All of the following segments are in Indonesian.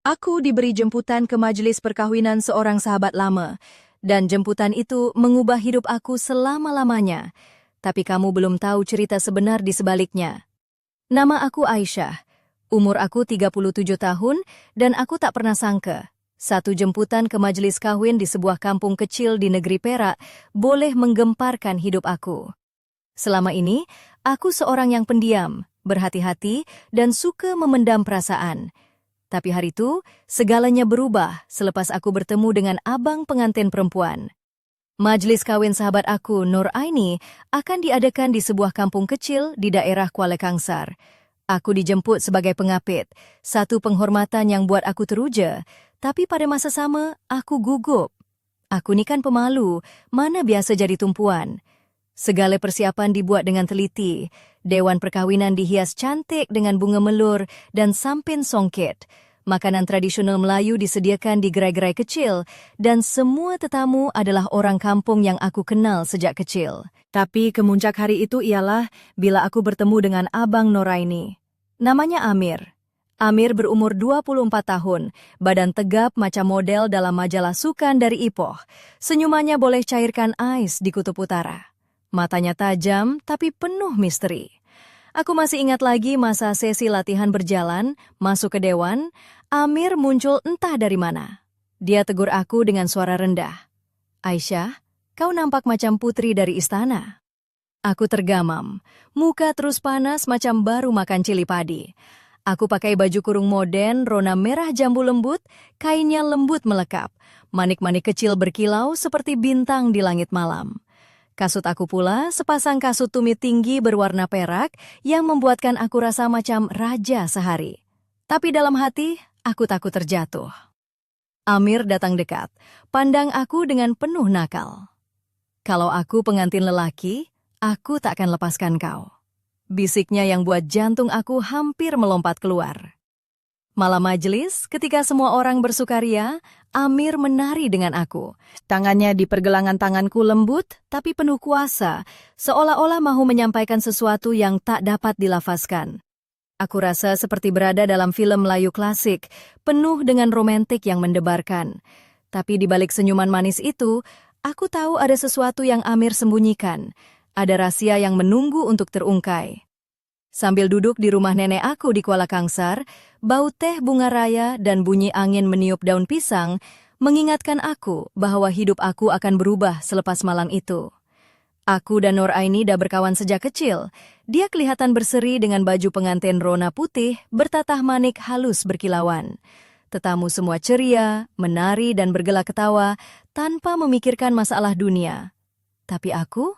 Aku diberi jemputan ke majelis perkawinan seorang sahabat lama, dan jemputan itu mengubah hidup aku selama-lamanya. Tapi kamu belum tahu cerita sebenar di sebaliknya. Nama aku Aisyah, umur aku 37 tahun, dan aku tak pernah sangka satu jemputan ke majelis kawin di sebuah kampung kecil di negeri Perak boleh menggemparkan hidup aku. Selama ini, aku seorang yang pendiam, berhati-hati, dan suka memendam perasaan. Tapi hari itu, segalanya berubah selepas aku bertemu dengan abang pengantin perempuan. Majlis kawin sahabat aku, Nur Aini, akan diadakan di sebuah kampung kecil di daerah Kuala Kangsar. Aku dijemput sebagai pengapit, satu penghormatan yang buat aku teruja, tapi pada masa sama, aku gugup. Aku ni kan pemalu, mana biasa jadi tumpuan. Segala persiapan dibuat dengan teliti. Dewan perkawinan dihias cantik dengan bunga melur dan sampin songket. Makanan tradisional Melayu disediakan di gerai-gerai kecil dan semua tetamu adalah orang kampung yang aku kenal sejak kecil. Tapi kemuncak hari itu ialah bila aku bertemu dengan Abang Noraini. Namanya Amir. Amir berumur 24 tahun, badan tegap macam model dalam majalah sukan dari Ipoh. Senyumannya boleh cairkan ais di kutub utara. Matanya tajam tapi penuh misteri. Aku masih ingat lagi masa sesi latihan berjalan, masuk ke dewan, Amir muncul entah dari mana. Dia tegur aku dengan suara rendah. Aisyah, kau nampak macam putri dari istana. Aku tergamam, muka terus panas macam baru makan cili padi. Aku pakai baju kurung moden, rona merah jambu lembut, kainnya lembut melekap. Manik-manik kecil berkilau seperti bintang di langit malam. Kasut aku pula sepasang kasut tumit tinggi berwarna perak yang membuatkan aku rasa macam raja sehari. Tapi dalam hati, aku takut terjatuh. Amir datang dekat, pandang aku dengan penuh nakal. Kalau aku pengantin lelaki, aku tak akan lepaskan kau. Bisiknya yang buat jantung aku hampir melompat keluar. Malam majelis, ketika semua orang bersukaria, Amir menari dengan aku. Tangannya di pergelangan tanganku lembut, tapi penuh kuasa, seolah-olah mahu menyampaikan sesuatu yang tak dapat dilafazkan. Aku rasa seperti berada dalam film Melayu klasik, penuh dengan romantik yang mendebarkan. Tapi di balik senyuman manis itu, aku tahu ada sesuatu yang Amir sembunyikan. Ada rahasia yang menunggu untuk terungkai. Sambil duduk di rumah nenek aku di Kuala Kangsar, bau teh bunga raya dan bunyi angin meniup daun pisang mengingatkan aku bahwa hidup aku akan berubah selepas malam itu. Aku dan Nur Aini dah berkawan sejak kecil. Dia kelihatan berseri dengan baju pengantin rona putih bertatah manik halus berkilauan. Tetamu semua ceria, menari dan bergelak ketawa tanpa memikirkan masalah dunia. Tapi aku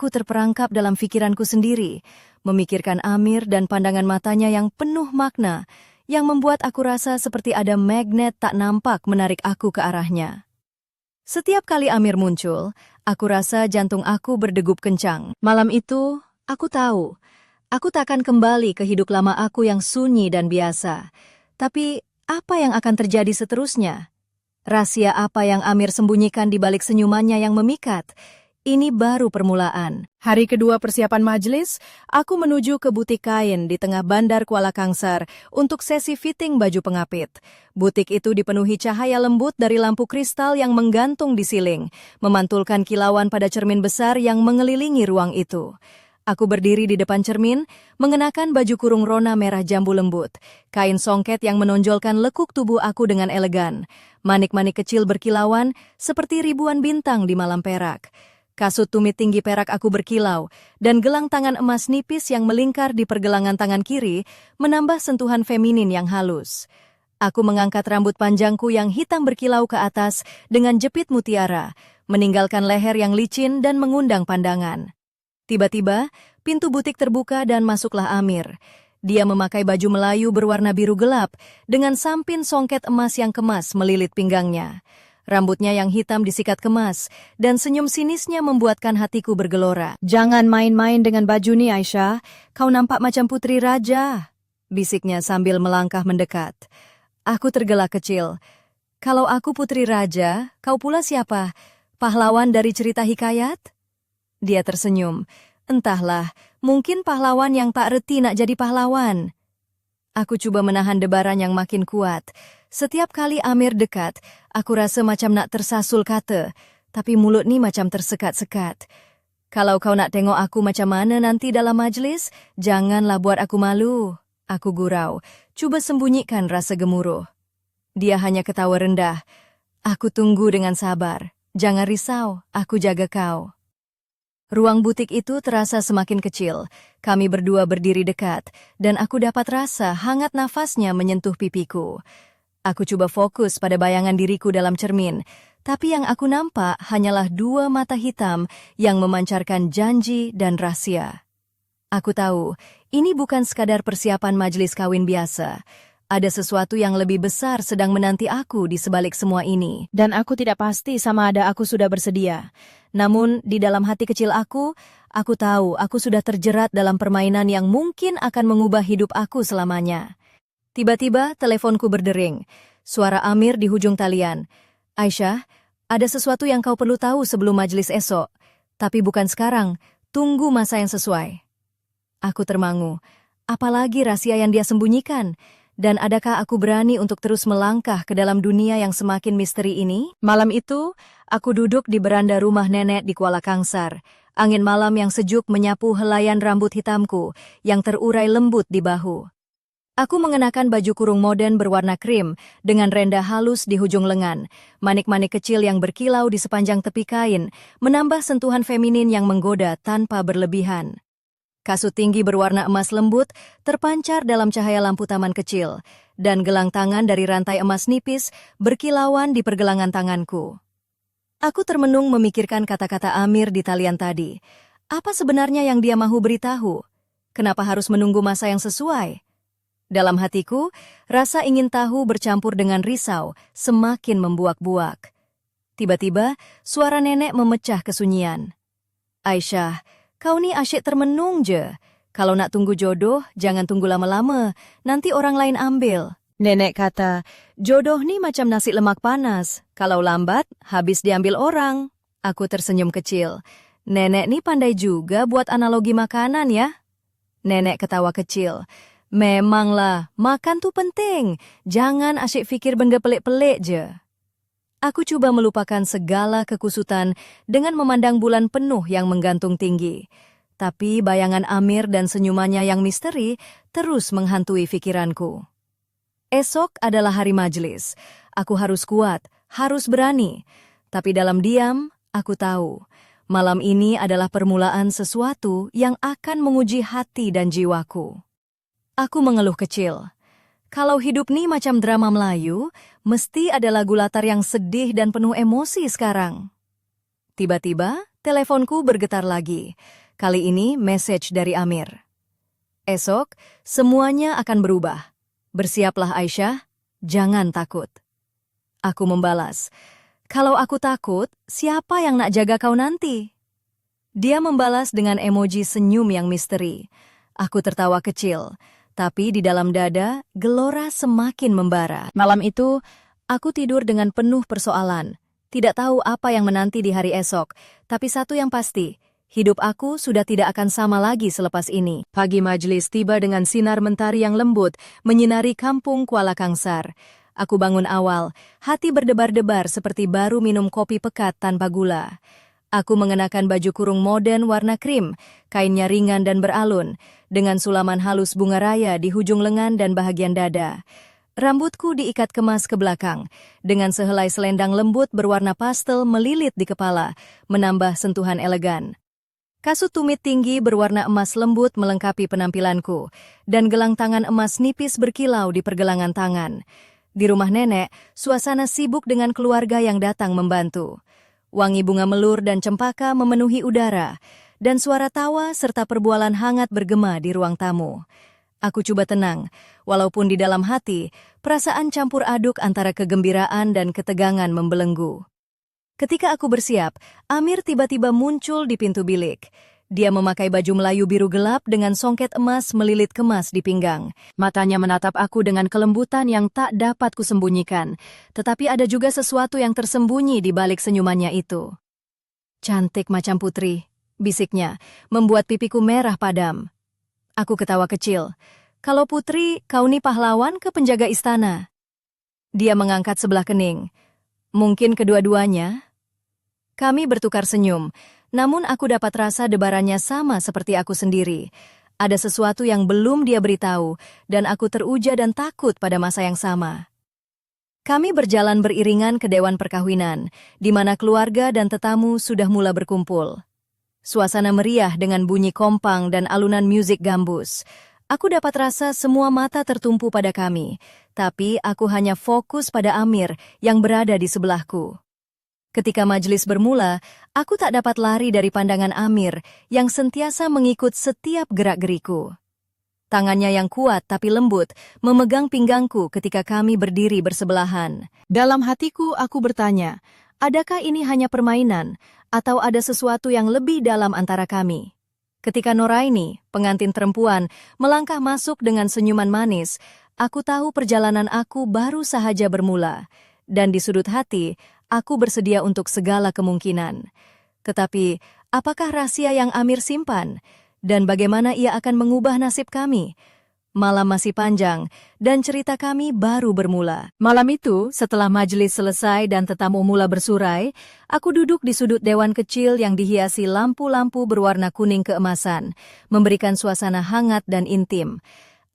terperangkap dalam pikiranku sendiri, memikirkan Amir dan pandangan matanya yang penuh makna, yang membuat aku rasa seperti ada magnet tak nampak menarik aku ke arahnya. Setiap kali Amir muncul, aku rasa jantung aku berdegup kencang. Malam itu, aku tahu, aku tak akan kembali ke hidup lama aku yang sunyi dan biasa. Tapi, apa yang akan terjadi seterusnya? Rahasia apa yang Amir sembunyikan di balik senyumannya yang memikat? Ini baru permulaan. Hari kedua persiapan majelis, aku menuju ke butik kain di tengah bandar Kuala Kangsar untuk sesi fitting baju pengapit. Butik itu dipenuhi cahaya lembut dari lampu kristal yang menggantung di siling, memantulkan kilauan pada cermin besar yang mengelilingi ruang itu. Aku berdiri di depan cermin, mengenakan baju kurung rona merah jambu lembut, kain songket yang menonjolkan lekuk tubuh aku dengan elegan, manik-manik kecil berkilauan seperti ribuan bintang di malam perak. Kasut tumit tinggi perak aku berkilau, dan gelang tangan emas nipis yang melingkar di pergelangan tangan kiri menambah sentuhan feminin yang halus. Aku mengangkat rambut panjangku yang hitam berkilau ke atas dengan jepit mutiara, meninggalkan leher yang licin dan mengundang pandangan. Tiba-tiba, pintu butik terbuka dan masuklah Amir. Dia memakai baju Melayu berwarna biru gelap, dengan sampin songket emas yang kemas melilit pinggangnya. Rambutnya yang hitam disikat kemas, dan senyum sinisnya membuatkan hatiku bergelora. Jangan main-main dengan baju ni, Aisyah. Kau nampak macam putri raja, bisiknya sambil melangkah mendekat. Aku tergelak kecil. Kalau aku putri raja, kau pula siapa? Pahlawan dari cerita hikayat? Dia tersenyum. Entahlah, mungkin pahlawan yang tak reti nak jadi pahlawan. Aku coba menahan debaran yang makin kuat. Setiap kali Amir dekat, aku rasa macam nak tersasul kata, tapi mulut ni macam tersekat-sekat. Kalau kau nak tengok aku macam mana nanti dalam majlis, janganlah buat aku malu. Aku gurau, cuba sembunyikan rasa gemuruh. Dia hanya ketawa rendah. Aku tunggu dengan sabar. Jangan risau, aku jaga kau. Ruang butik itu terasa semakin kecil. Kami berdua berdiri dekat, dan aku dapat rasa hangat nafasnya menyentuh pipiku. Aku coba fokus pada bayangan diriku dalam cermin, tapi yang aku nampak hanyalah dua mata hitam yang memancarkan janji dan rahasia. Aku tahu, ini bukan sekadar persiapan majlis kawin biasa. Ada sesuatu yang lebih besar sedang menanti aku di sebalik semua ini. Dan aku tidak pasti sama ada aku sudah bersedia. Namun, di dalam hati kecil aku tahu aku sudah terjerat dalam permainan yang mungkin akan mengubah hidup aku selamanya. Tiba-tiba, teleponku berdering. Suara Amir di hujung talian. Aisyah, ada sesuatu yang kau perlu tahu sebelum majlis esok. Tapi bukan sekarang, tunggu masa yang sesuai. Aku termangu. Apalagi rahasia yang dia sembunyikan? Dan adakah aku berani untuk terus melangkah ke dalam dunia yang semakin misteri ini? Malam itu, aku duduk di beranda rumah nenek di Kuala Kangsar. Angin malam yang sejuk menyapu helaian rambut hitamku yang terurai lembut di bahu. Aku mengenakan baju kurung modern berwarna krim dengan renda halus di hujung lengan. Manik-manik kecil yang berkilau di sepanjang tepi kain menambah sentuhan feminin yang menggoda tanpa berlebihan. Kasut tinggi berwarna emas lembut terpancar dalam cahaya lampu taman kecil, dan gelang tangan dari rantai emas nipis berkilauan di pergelangan tanganku. Aku termenung memikirkan kata-kata Amir di talian tadi. Apa sebenarnya yang dia mahu beritahu? Kenapa harus menunggu masa yang sesuai? Dalam hatiku, rasa ingin tahu bercampur dengan risau semakin membuak-buak. Tiba-tiba, suara nenek memecah kesunyian. Aisyah, kau ni asyik termenung je. Kalau nak tunggu jodoh, jangan tunggu lama-lama. Nanti orang lain ambil. Nenek kata, jodoh ni macam nasi lemak panas. Kalau lambat, habis diambil orang. Aku tersenyum kecil. Nenek ni pandai juga buat analogi makanan ya. Nenek ketawa kecil. Memanglah, makan tu penting. Jangan asyik fikir benda pelik-pelik je. Aku coba melupakan segala kekusutan dengan memandang bulan penuh yang menggantung tinggi. Tapi bayangan Amir dan senyumannya yang misteri terus menghantui pikiranku. Esok adalah hari majlis. Aku harus kuat, harus berani. Tapi dalam diam, aku tahu, malam ini adalah permulaan sesuatu yang akan menguji hati dan jiwaku. Aku mengeluh kecil. Kalau hidup ni macam drama Melayu, mesti ada lagu latar yang sedih dan penuh emosi sekarang. Tiba-tiba, teleponku bergetar lagi. Kali ini, message dari Amir. Esok, semuanya akan berubah. Bersiaplah Aisyah, jangan takut. Aku membalas, kalau aku takut, siapa yang nak jaga kau nanti? Dia membalas dengan emoji senyum yang misteri. Aku tertawa kecil. Tapi di dalam dada, gelora semakin membara. Malam itu, aku tidur dengan penuh persoalan. Tidak tahu apa yang menanti di hari esok. Tapi satu yang pasti, hidup aku sudah tidak akan sama lagi selepas ini. Pagi majlis tiba dengan sinar mentari yang lembut, menyinari kampung Kuala Kangsar. Aku bangun awal, hati berdebar-debar seperti baru minum kopi pekat tanpa gula. Aku mengenakan baju kurung modern warna krim, kainnya ringan dan beralun, dengan sulaman halus bunga raya di hujung lengan dan bahagian dada. Rambutku diikat kemas ke belakang, dengan sehelai selendang lembut berwarna pastel melilit di kepala, menambah sentuhan elegan. Kasut tumit tinggi berwarna emas lembut melengkapi penampilanku, dan gelang tangan emas nipis berkilau di pergelangan tangan. Di rumah nenek, suasana sibuk dengan keluarga yang datang membantu. Wangi bunga melur dan cempaka memenuhi udara, dan suara tawa serta perbualan hangat bergema di ruang tamu. Aku coba tenang, walaupun di dalam hati, perasaan campur aduk antara kegembiraan dan ketegangan membelenggu. Ketika aku bersiap, Amir tiba-tiba muncul di pintu bilik. Dia memakai baju Melayu biru gelap dengan songket emas melilit kemas di pinggang. Matanya menatap aku dengan kelembutan yang tak dapat kusembunyikan, tetapi ada juga sesuatu yang tersembunyi di balik senyumannya itu. Cantik macam putri, bisiknya, membuat pipiku merah padam. Aku ketawa kecil. Kalau putri, kau ni pahlawan ke penjaga istana? Dia mengangkat sebelah kening. Mungkin kedua-duanya? Kami bertukar senyum, namun aku dapat rasa debarannya sama seperti aku sendiri. Ada sesuatu yang belum dia beritahu, dan aku teruja dan takut pada masa yang sama. Kami berjalan beriringan ke Dewan Perkawinan, di mana keluarga dan tetamu sudah mulai berkumpul. Suasana meriah dengan bunyi kompang dan alunan musik gambus. Aku dapat rasa semua mata tertumpu pada kami, tapi aku hanya fokus pada Amir yang berada di sebelahku. Ketika majelis bermula, aku tak dapat lari dari pandangan Amir yang sentiasa mengikut setiap gerak-geriku. Tangannya yang kuat tapi lembut memegang pinggangku ketika kami berdiri bersebelahan. Dalam hatiku aku bertanya, adakah ini hanya permainan atau ada sesuatu yang lebih dalam antara kami? Ketika Noraini, pengantin perempuan, melangkah masuk dengan senyuman manis, aku tahu perjalanan aku baru sahaja bermula, dan di sudut hati, aku bersedia untuk segala kemungkinan. Tetapi, apakah rahasia yang Amir simpan? Dan bagaimana ia akan mengubah nasib kami? Malam masih panjang, dan cerita kami baru bermula. Malam itu, setelah majelis selesai dan tetamu mula bersurai, aku duduk di sudut dewan kecil yang dihiasi lampu-lampu berwarna kuning keemasan, memberikan suasana hangat dan intim.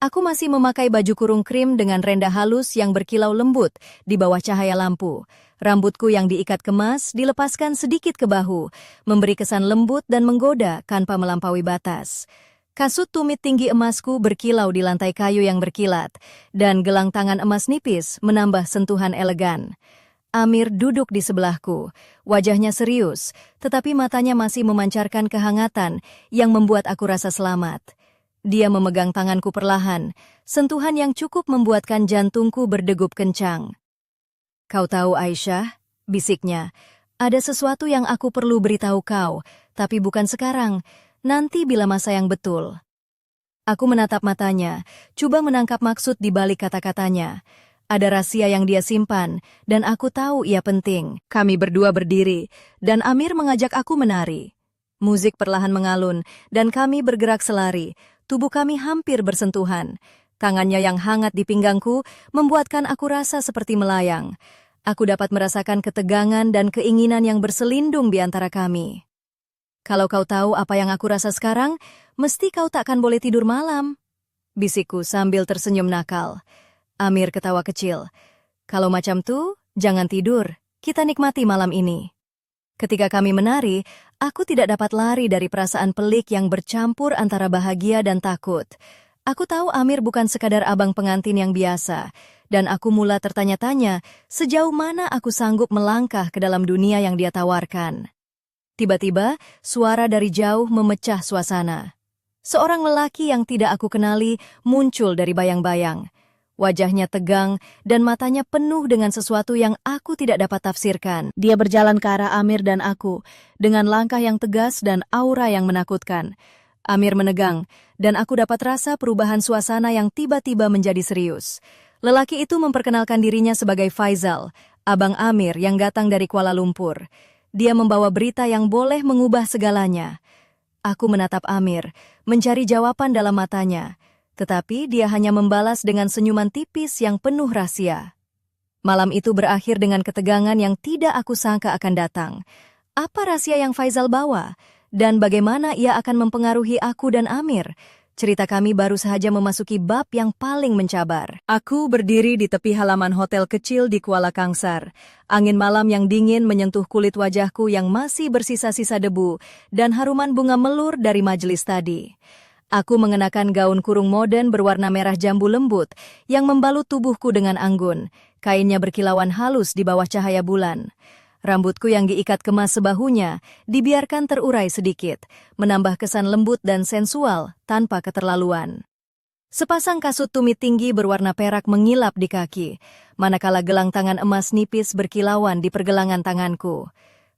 Aku masih memakai baju kurung krim dengan renda halus yang berkilau lembut di bawah cahaya lampu. Rambutku yang diikat kemas dilepaskan sedikit ke bahu, memberi kesan lembut dan menggoda tanpa melampaui batas. Kasut tumit tinggi emasku berkilau di lantai kayu yang berkilat, dan gelang tangan emas nipis menambah sentuhan elegan. Amir duduk di sebelahku, wajahnya serius, tetapi matanya masih memancarkan kehangatan yang membuat aku rasa selamat. Dia memegang tanganku perlahan, sentuhan yang cukup membuatkan jantungku berdegup kencang. "Kau tahu, Aisyah," bisiknya, "ada sesuatu yang aku perlu beritahu kau, tapi bukan sekarang. Nanti bila masa yang betul." Aku menatap matanya, coba menangkap maksud di balik kata-katanya. Ada rahasia yang dia simpan, dan aku tahu ia penting. Kami berdua berdiri, dan Amir mengajak aku menari. Musik perlahan mengalun, dan kami bergerak selari. Tubuh kami hampir bersentuhan. Tangannya yang hangat di pinggangku membuatkan aku rasa seperti melayang. Aku dapat merasakan ketegangan dan keinginan yang berselindung di antara kami. "Kalau kau tahu apa yang aku rasa sekarang, mesti kau takkan boleh tidur malam," bisikku sambil tersenyum nakal. Amir ketawa kecil. "Kalau macam tuh, jangan tidur. Kita nikmati malam ini." Ketika kami menari, aku tidak dapat lari dari perasaan pelik yang bercampur antara bahagia dan takut. Aku tahu Amir bukan sekadar abang pengantin yang biasa, dan aku mula tertanya-tanya sejauh mana aku sanggup melangkah ke dalam dunia yang dia tawarkan. Tiba-tiba, suara dari jauh memecah suasana. Seorang lelaki yang tidak aku kenali muncul dari bayang-bayang. Wajahnya tegang dan matanya penuh dengan sesuatu yang aku tidak dapat tafsirkan. Dia berjalan ke arah Amir dan aku, dengan langkah yang tegas dan aura yang menakutkan. Amir menegang, dan aku dapat rasa perubahan suasana yang tiba-tiba menjadi serius. Lelaki itu memperkenalkan dirinya sebagai Faizal, abang Amir yang datang dari Kuala Lumpur. Dia membawa berita yang boleh mengubah segalanya. Aku menatap Amir, mencari jawaban dalam matanya, tetapi dia hanya membalas dengan senyuman tipis yang penuh rahasia. Malam itu berakhir dengan ketegangan yang tidak aku sangka akan datang. Apa rahasia yang Faizal bawa? Dan bagaimana ia akan mempengaruhi aku dan Amir? Cerita kami baru saja memasuki bab yang paling mencabar. Aku berdiri di tepi halaman hotel kecil di Kuala Kangsar. Angin malam yang dingin menyentuh kulit wajahku yang masih bersisa-sisa debu, dan haruman bunga melur dari majelis tadi. Aku mengenakan gaun kurung modern berwarna merah jambu lembut yang membalut tubuhku dengan anggun. Kainnya berkilauan halus di bawah cahaya bulan. Rambutku yang diikat kemas sebahunya dibiarkan terurai sedikit, menambah kesan lembut dan sensual tanpa keterlaluan. Sepasang kasut tumit tinggi berwarna perak mengilap di kaki, manakala gelang tangan emas nipis berkilauan di pergelangan tanganku.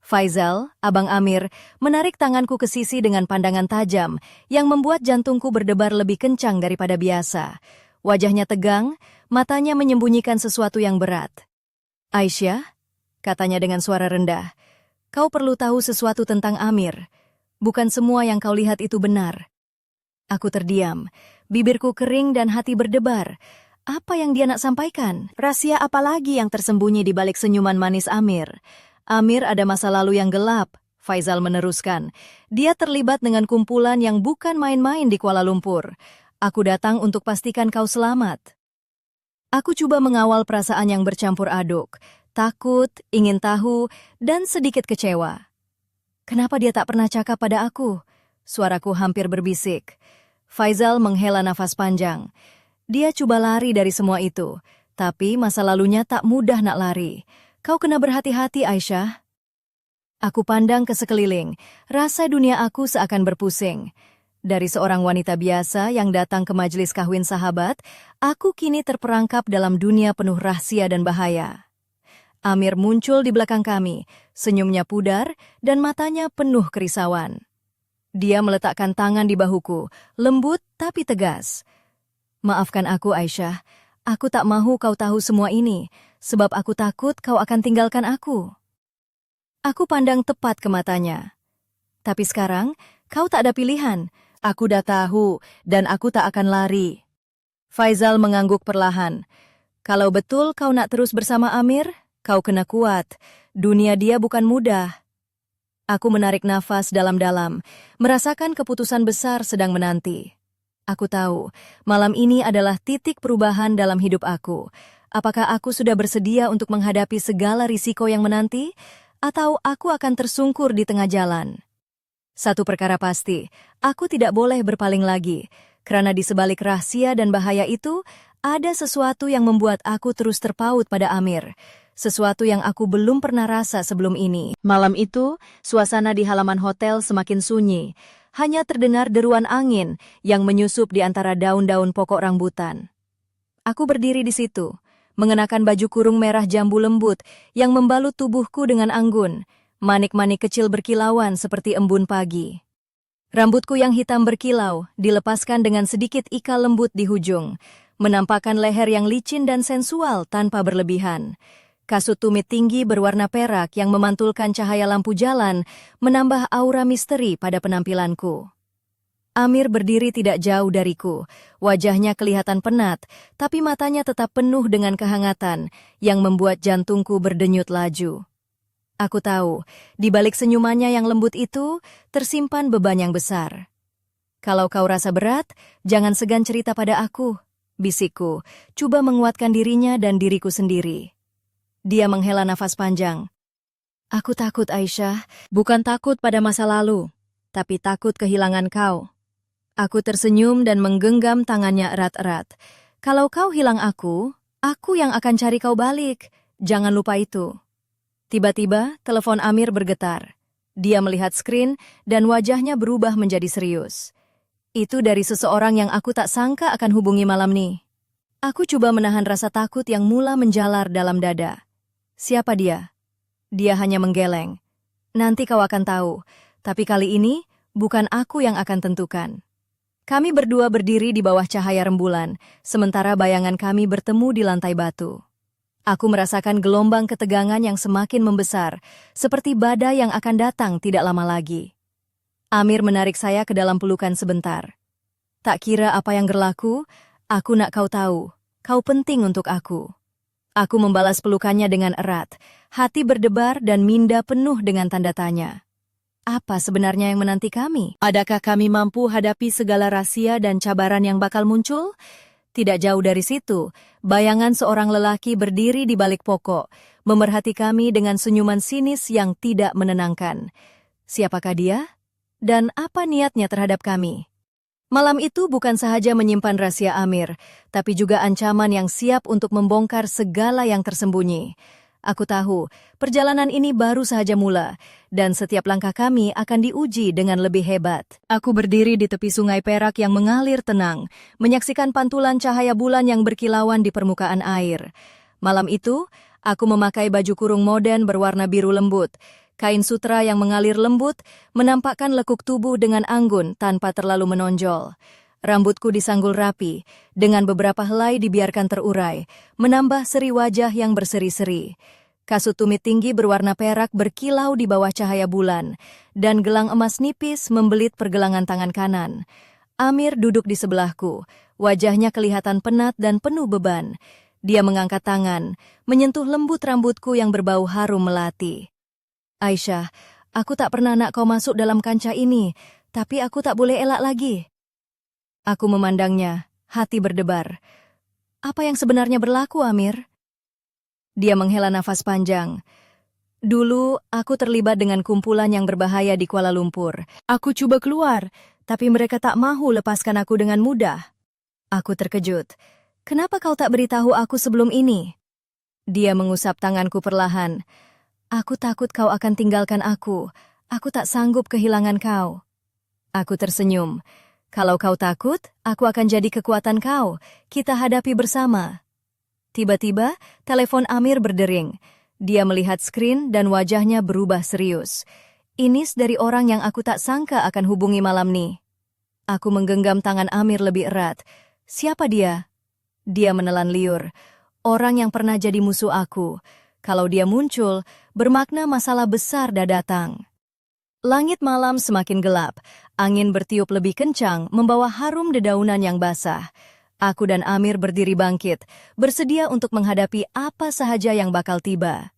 Faizal, abang Amir, menarik tanganku ke sisi dengan pandangan tajam yang membuat jantungku berdebar lebih kencang daripada biasa. Wajahnya tegang, matanya menyembunyikan sesuatu yang berat. "Aisyah," katanya dengan suara rendah, "kau perlu tahu sesuatu tentang Amir. Bukan semua yang kau lihat itu benar." Aku terdiam, bibirku kering dan hati berdebar. Apa yang dia nak sampaikan? Rahasia apa lagi yang tersembunyi di balik senyuman manis Amir? Amir ada masa lalu yang gelap, Faizal meneruskan. Dia terlibat dengan kumpulan yang bukan main-main di Kuala Lumpur. Aku datang untuk pastikan kau selamat. Aku coba mengawal perasaan yang bercampur aduk. Takut, ingin tahu, dan sedikit kecewa. Kenapa dia tak pernah cakap pada aku? Suaraku hampir berbisik. Faizal menghela nafas panjang. Dia coba lari dari semua itu, tapi masa lalunya tak mudah nak lari. Kau kena berhati-hati, Aisyah. Aku pandang ke sekeliling, rasa dunia aku seakan berpusing. Dari seorang wanita biasa yang datang ke majelis kawin sahabat, aku kini terperangkap dalam dunia penuh rahasia dan bahaya. Amir muncul di belakang kami, senyumnya pudar dan matanya penuh kerisauan. Dia meletakkan tangan di bahuku, lembut tapi tegas. Maafkan aku, Aisyah. Aku tak mahu kau tahu semua ini, sebab aku takut kau akan tinggalkan aku. Aku pandang tepat ke matanya. Tapi sekarang, kau tak ada pilihan. Aku dah tahu, dan aku tak akan lari. Faizal mengangguk perlahan. Kalau betul kau nak terus bersama Amir, kau kena kuat. Dunia dia bukan mudah. Aku menarik nafas dalam-dalam, merasakan keputusan besar sedang menanti. Aku tahu, malam ini adalah titik perubahan dalam hidup aku. Apakah aku sudah bersedia untuk menghadapi segala risiko yang menanti, atau aku akan tersungkur di tengah jalan? Satu perkara pasti, aku tidak boleh berpaling lagi, karena di sebalik rahasia dan bahaya itu, ada sesuatu yang membuat aku terus terpaut pada Amir. Sesuatu yang aku belum pernah rasa sebelum ini. Malam itu, suasana di halaman hotel semakin sunyi. Hanya terdengar deruan angin yang menyusup di antara daun-daun pokok rambutan. Aku berdiri di situ, mengenakan baju kurung merah jambu lembut yang membalut tubuhku dengan anggun. Manik-manik kecil berkilauan seperti embun pagi. Rambutku yang hitam berkilau dilepaskan dengan sedikit ikal lembut di hujung, menampakkan leher yang licin dan sensual tanpa berlebihan. Kasut tumit tinggi berwarna perak yang memantulkan cahaya lampu jalan menambah aura misteri pada penampilanku. Amir berdiri tidak jauh dariku. Wajahnya kelihatan penat, tapi matanya tetap penuh dengan kehangatan yang membuat jantungku berdenyut laju. Aku tahu, di balik senyumannya yang lembut itu tersimpan beban yang besar. Kalau kau rasa berat, jangan segan cerita pada aku, bisikku, coba menguatkan dirinya dan diriku sendiri. Dia menghela nafas panjang. Aku takut, Aisyah. Bukan takut pada masa lalu, tapi takut kehilangan kau. Aku tersenyum dan menggenggam tangannya erat-erat. Kalau kau hilang aku yang akan cari kau balik. Jangan lupa itu. Tiba-tiba, telepon Amir bergetar. Dia melihat skrin dan wajahnya berubah menjadi serius. Itu dari seseorang yang aku tak sangka akan hubungi malam ini. Aku coba menahan rasa takut yang mula menjalar dalam dada. Siapa dia? Dia hanya menggeleng. Nanti kau akan tahu, tapi kali ini bukan aku yang akan tentukan. Kami berdua berdiri di bawah cahaya rembulan, sementara bayangan kami bertemu di lantai batu. Aku merasakan gelombang ketegangan yang semakin membesar, seperti badai yang akan datang tidak lama lagi. Amir menarik saya ke dalam pelukan sebentar. Tak kira apa yang berlaku, aku nak kau tahu, kau penting untuk aku. Aku membalas pelukannya dengan erat, hati berdebar dan minda penuh dengan tanda tanya. Apa sebenarnya yang menanti kami? Adakah kami mampu hadapi segala rahasia dan cabaran yang bakal muncul? Tidak jauh dari situ, bayangan seorang lelaki berdiri di balik pokok, memerhati kami dengan senyuman sinis yang tidak menenangkan. Siapakah dia? Dan apa niatnya terhadap kami? Malam itu bukan sahaja menyimpan rahasia Amir, tapi juga ancaman yang siap untuk membongkar segala yang tersembunyi. Aku tahu, perjalanan ini baru sahaja mula, dan setiap langkah kami akan diuji dengan lebih hebat. Aku berdiri di tepi sungai Perak yang mengalir tenang, menyaksikan pantulan cahaya bulan yang berkilauan di permukaan air. Malam itu, aku memakai baju kurung modern berwarna biru lembut. Kain sutra yang mengalir lembut menampakkan lekuk tubuh dengan anggun tanpa terlalu menonjol. Rambutku disanggul rapi, dengan beberapa helai dibiarkan terurai, menambah seri wajah yang berseri-seri. Kasut tumit tinggi berwarna perak berkilau di bawah cahaya bulan, dan gelang emas nipis membelit pergelangan tangan kanan. Amir duduk di sebelahku, Wajahnya kelihatan penat dan penuh beban. Dia mengangkat tangan, menyentuh lembut rambutku yang berbau harum melati. Aisyah, aku tak pernah nak kau masuk dalam kancah ini, tapi aku tak boleh elak lagi. Aku memandangnya, hati berdebar. Apa yang sebenarnya berlaku, Amir? Dia menghela nafas panjang. Dulu, aku terlibat dengan kumpulan yang berbahaya di Kuala Lumpur. Aku coba keluar, tapi mereka tak mahu lepaskan aku dengan mudah. Aku terkejut. Kenapa kau tak beritahu aku sebelum ini? Dia mengusap tanganku perlahan. Aku takut kau akan tinggalkan aku. Aku tak sanggup kehilangan kau. Aku tersenyum. Kalau kau takut, aku akan jadi kekuatan kau. Kita hadapi bersama. Tiba-tiba, telepon Amir berdering. Dia melihat skrin dan wajahnya berubah serius. Inis dari orang yang aku tak sangka akan hubungi malam ni. Aku menggenggam tangan Amir lebih erat. Siapa dia? Dia menelan liur. Orang yang pernah jadi musuh aku. Kalau dia muncul, bermakna masalah besar dah datang. Langit malam semakin gelap. Angin bertiup lebih kencang, membawa harum dedaunan yang basah. Aku dan Amir berdiri bangkit, bersedia untuk menghadapi apa sahaja yang bakal tiba.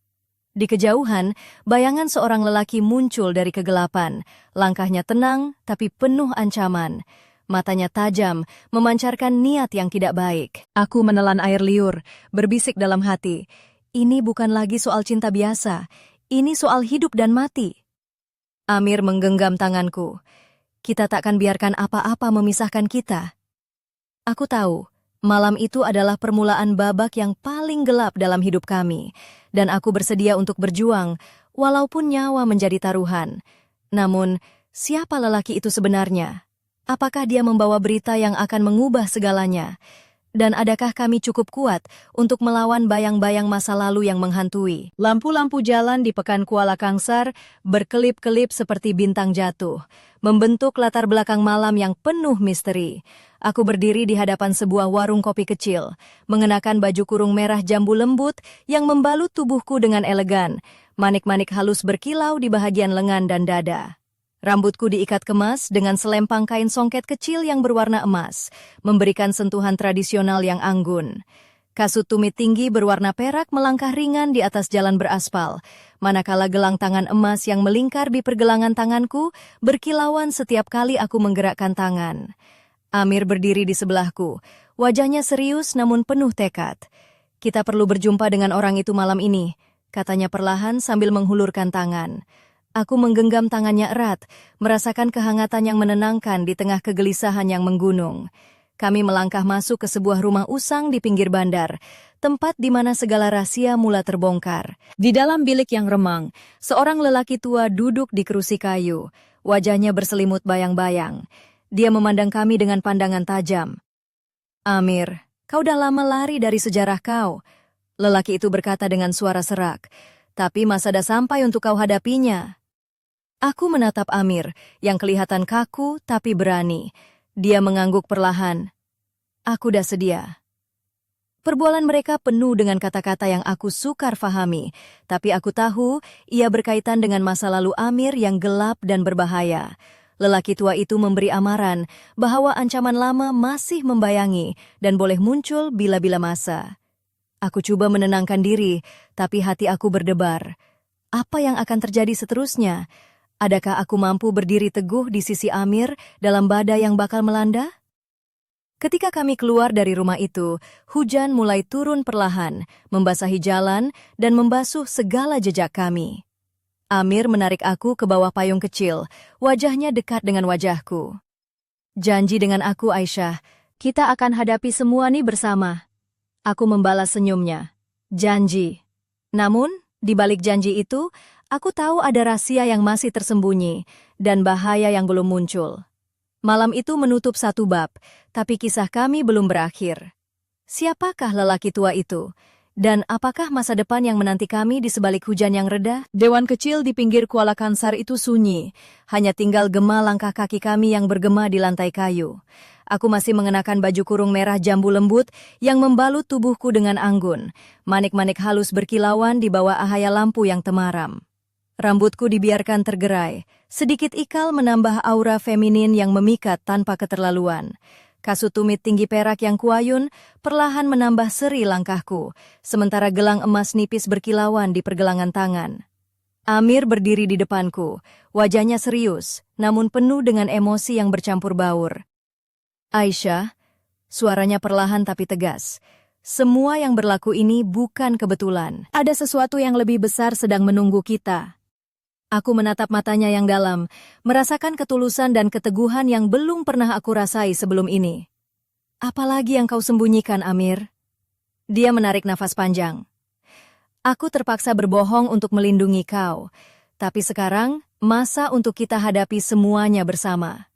Di kejauhan, bayangan seorang lelaki muncul dari kegelapan. Langkahnya tenang, tapi penuh ancaman. Matanya tajam, memancarkan niat yang tidak baik. Aku menelan air liur, berbisik dalam hati. Ini bukan lagi soal cinta biasa. Ini soal hidup dan mati. Amir menggenggam tanganku. Kita takkan biarkan apa-apa memisahkan kita. Aku tahu, malam itu adalah permulaan babak yang paling gelap dalam hidup kami, dan aku bersedia untuk berjuang, walaupun nyawa menjadi taruhan. Namun, siapa lelaki itu sebenarnya? Apakah dia membawa berita yang akan mengubah segalanya? Dan adakah kami cukup kuat untuk melawan bayang-bayang masa lalu yang menghantui? Lampu-lampu jalan di Pekan Kuala Kangsar berkelip-kelip seperti bintang jatuh, membentuk latar belakang malam yang penuh misteri. Aku berdiri di hadapan sebuah warung kopi kecil, mengenakan baju kurung merah jambu lembut yang membalut tubuhku dengan elegan. Manik-manik halus berkilau di bahagian lengan dan dada. Rambutku diikat kemas dengan selempang kain songket kecil yang berwarna emas, memberikan sentuhan tradisional yang anggun. Kasut tumit tinggi berwarna perak melangkah ringan di atas jalan beraspal, manakala gelang tangan emas yang melingkar di pergelangan tanganku berkilauan setiap kali aku menggerakkan tangan. Amir berdiri di sebelahku, wajahnya serius namun penuh tekad. Kita perlu berjumpa dengan orang itu malam ini, katanya perlahan sambil menghulurkan tangan. Aku menggenggam tangannya erat, merasakan kehangatan yang menenangkan di tengah kegelisahan yang menggunung. Kami melangkah masuk ke sebuah rumah usang di pinggir bandar, tempat di mana segala rahasia mula terbongkar. Di dalam bilik yang remang, seorang lelaki tua duduk di kerusi kayu, wajahnya berselimut bayang-bayang. Dia memandang kami dengan pandangan tajam. Amir, kau dah lama lari dari sejarah kau. Lelaki itu berkata dengan suara serak, tapi masa dah sampai untuk kau hadapinya. Aku menatap Amir, yang kelihatan kaku tapi berani. Dia mengangguk perlahan. Aku dah sedia. Perbualan mereka penuh dengan kata-kata yang aku sukar fahami, tapi aku tahu ia berkaitan dengan masa lalu Amir yang gelap dan berbahaya. Lelaki tua itu memberi amaran bahwa ancaman lama masih membayangi dan boleh muncul bila-bila masa. Aku coba menenangkan diri, tapi hati aku berdebar. Apa yang akan terjadi seterusnya? Adakah aku mampu berdiri teguh di sisi Amir dalam badai yang bakal melanda? Ketika kami keluar dari rumah itu, hujan mulai turun perlahan, membasahi jalan dan membasuh segala jejak kami. Amir menarik aku ke bawah payung kecil, wajahnya dekat dengan wajahku. Janji dengan aku, Aisyah, kita akan hadapi semua ini bersama. Aku membalas senyumnya. Janji. Namun, di balik janji itu, aku tahu ada rahasia yang masih tersembunyi dan bahaya yang belum muncul. Malam itu menutup satu bab, tapi kisah kami belum berakhir. Siapakah lelaki tua itu? Dan apakah masa depan yang menanti kami di sebalik hujan yang reda? Dewan kecil di pinggir Kuala Kangsar itu sunyi, hanya tinggal gema langkah kaki kami yang bergema di lantai kayu. Aku masih mengenakan baju kurung merah jambu lembut yang membalut tubuhku dengan anggun. Manik-manik halus berkilauan di bawah ahaya lampu yang temaram. Rambutku dibiarkan tergerai, sedikit ikal menambah aura feminin yang memikat tanpa keterlaluan. Kasut tumit tinggi perak yang kuayun perlahan menambah seri langkahku, sementara gelang emas nipis berkilauan di pergelangan tangan. Amir berdiri di depanku, wajahnya serius, namun penuh dengan emosi yang bercampur baur. Aisyah, suaranya perlahan tapi tegas. Semua yang berlaku ini bukan kebetulan. Ada sesuatu yang lebih besar sedang menunggu kita. Aku menatap matanya yang dalam, merasakan ketulusan dan keteguhan yang belum pernah aku rasai sebelum ini. Apalagi yang kau sembunyikan, Amir? Dia menarik nafas panjang. Aku terpaksa berbohong untuk melindungi kau, tapi sekarang masa untuk kita hadapi semuanya bersama.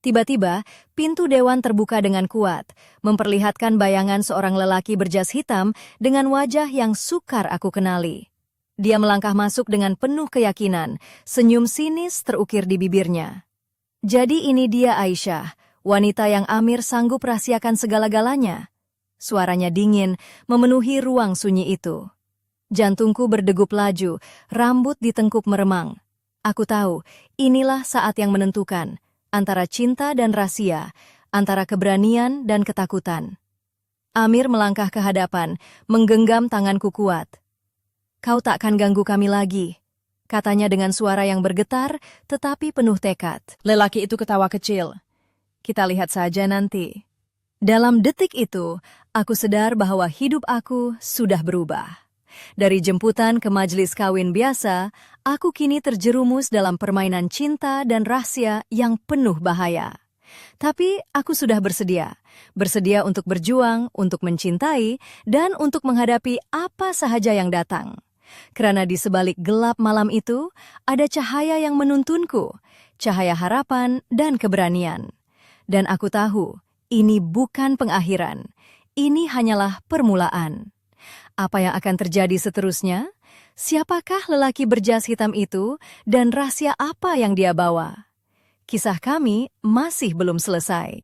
Tiba-tiba, pintu dewan terbuka dengan kuat, memperlihatkan bayangan seorang lelaki berjas hitam dengan wajah yang sukar aku kenali. Dia melangkah masuk dengan penuh keyakinan, senyum sinis terukir di bibirnya. Jadi ini dia Aisyah, wanita yang Amir sanggup rahasiakan segala-galanya. Suaranya dingin, memenuhi ruang sunyi itu. Jantungku berdegup laju, rambut ditengkup meremang. Aku tahu, inilah saat yang menentukan, antara cinta dan rahasia, antara keberanian dan ketakutan. Amir melangkah ke hadapan, menggenggam tanganku kuat. Kau takkan ganggu kami lagi, katanya dengan suara yang bergetar tetapi penuh tekad. Lelaki itu ketawa kecil. Kita lihat saja nanti. Dalam detik itu, aku sadar bahwa hidup aku sudah berubah. Dari jemputan ke majelis kawin biasa, aku kini terjerumus dalam permainan cinta dan rahasia yang penuh bahaya. Tapi aku sudah bersedia untuk berjuang, untuk mencintai, dan untuk menghadapi apa sahaja yang datang. Karena di sebalik gelap malam itu, ada cahaya yang menuntunku, cahaya harapan dan keberanian. Dan aku tahu, ini bukan pengakhiran, ini hanyalah permulaan. Apa yang akan terjadi seterusnya? Siapakah lelaki berjas hitam itu dan rahasia apa yang dia bawa? Kisah kami masih belum selesai.